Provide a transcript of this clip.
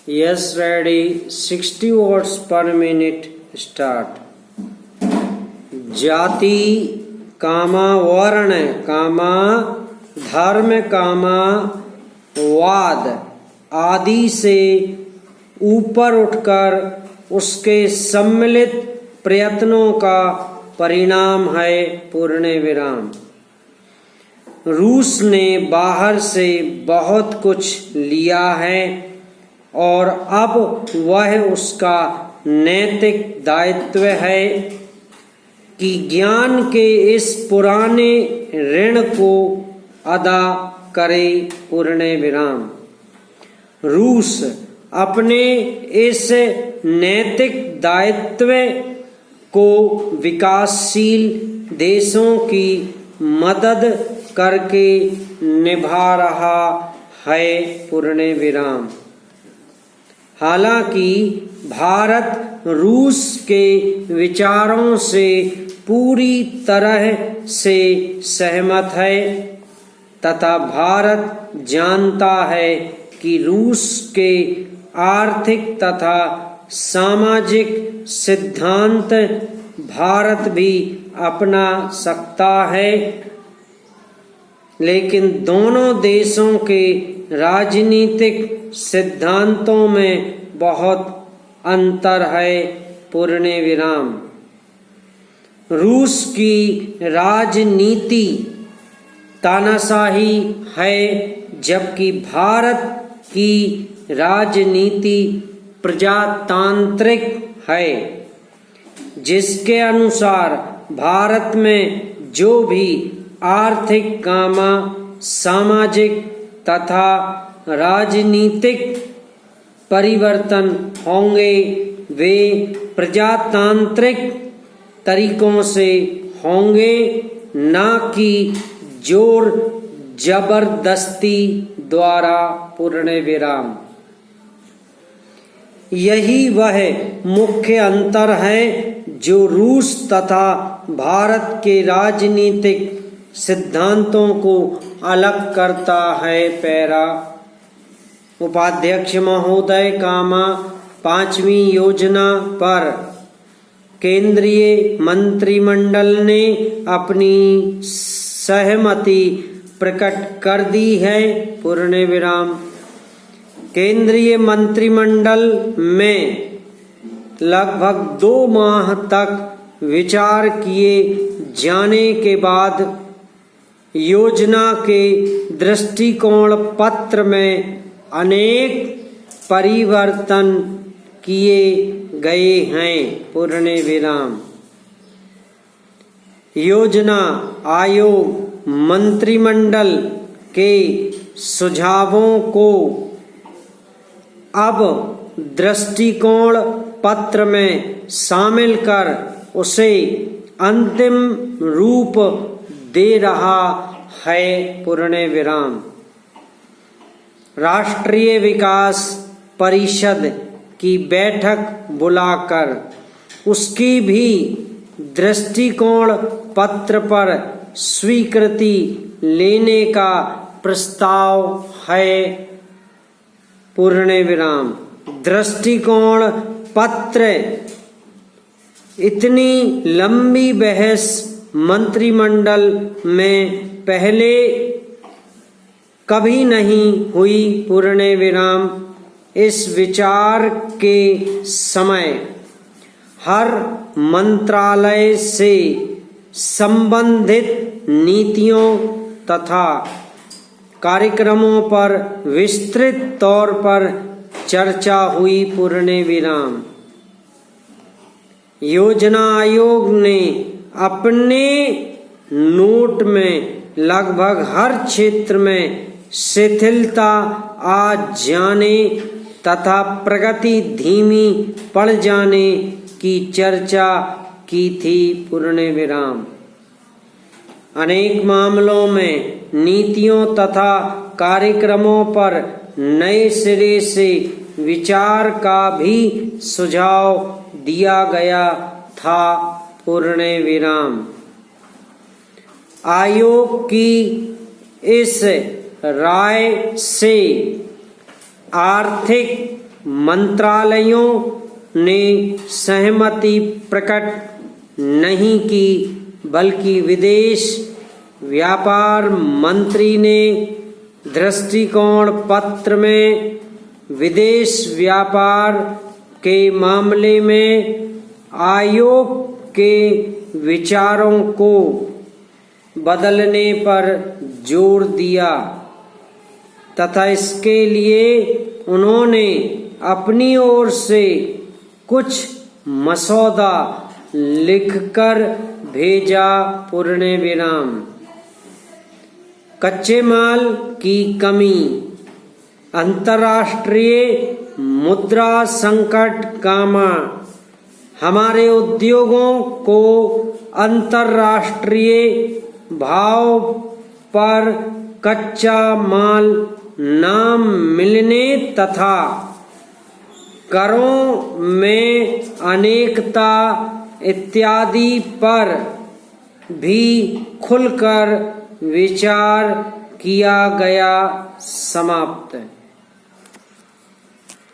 Yes, ready. 60 words per minute. Start. जाति कामा वर्ण कामा धर्म कामा वाद आदि से ऊपर उठकर उसके सम्मिलित प्रयत्नों का परिणाम है पूर्ण विराम। रूस ने बाहर से बहुत कुछ लिया है और अब वह उसका नैतिक दायित्व है कि ज्ञान के इस पुराने ऋण को अदा करे पूर्ण विराम। रूस अपने इस नैतिक दायित्व को विकासशील देशों की मदद करके निभा रहा है पूर्ण विराम। हालांकि भारत रूस के विचारों से पूरी तरह से सहमत है तथा भारत जानता है कि रूस के आर्थिक तथा सामाजिक सिद्धांत भारत भी अपना सकता है, लेकिन दोनों देशों के राजनीतिक सिद्धांतों में बहुत अंतर है पूर्ण विराम। रूस की राजनीति तानाशाही है जबकि भारत की राजनीति प्रजातांत्रिक है, जिसके अनुसार भारत में जो भी आर्थिक कामा सामाजिक तथा राजनीतिक परिवर्तन होंगे वे प्रजातांत्रिक तरीकों से होंगे, न कि जोर जबरदस्ती द्वारा पूर्ण विराम। यही वह मुख्य अंतर है जो रूस तथा भारत के राजनीतिक सिद्धांतों को अलग करता है। पैरा उपाध्यक्ष महोदय कामा 5वीं योजना पर केंद्रीय मंत्रिमंडल ने अपनी सहमति प्रकट कर दी है पूर्ण विराम। केंद्रीय मंत्रिमंडल में लगभग 2 माह तक विचार किए जाने के बाद योजना के दृष्टिकोण पत्र में अनेक परिवर्तन किए गए हैं पूर्ण विराम। योजना आयोग मंत्रिमंडल के सुझावों को अब दृष्टिकोण पत्र में शामिल कर उसे अंतिम रूप दे रहा है पूर्ण विराम। राष्ट्रीय विकास परिषद की बैठक बुलाकर उसकी भी दृष्टिकोण पत्र पर स्वीकृति लेने का प्रस्ताव है पूर्ण विराम। दृष्टिकोण पत्र इतनी लंबी बहस मंत्रिमंडल में पहले कभी नहीं हुई पूर्ण विराम। इस विचार के समय हर मंत्रालय से संबंधित नीतियों तथा कार्यक्रमों पर विस्तृत तौर पर चर्चा हुई पूर्ण विराम। योजना आयोग ने अपने नोट में लगभग हर क्षेत्र में शिथिलता आ जाने तथा प्रगति धीमी पड़ जाने की चर्चा की थी पूर्ण विराम। अनेक मामलों में नीतियों तथा कार्यक्रमों पर नए सिरे से विचार का भी सुझाव दिया गया था पूर्ण विराम। आयोग की इस राय से आर्थिक मंत्रालयों ने सहमति प्रकट नहीं की, बल्कि विदेश व्यापार मंत्री ने दृष्टिकोण पत्र में विदेश व्यापार के मामले में आयोग के विचारों को बदलने पर जोर दिया तथा इसके लिए उन्होंने अपनी ओर से कुछ मसौदा लिखकर भेजा। पूर्ण विराम। कच्चे माल की कमी, अंतर्राष्ट्रीय मुद्रा संकट कामा हमारे उद्योगों को अंतर्राष्ट्रीय भाव पर कच्चा माल न मिलने तथा करों में अनेकता इत्यादि पर भी खुलकर विचार किया गया। समाप्त।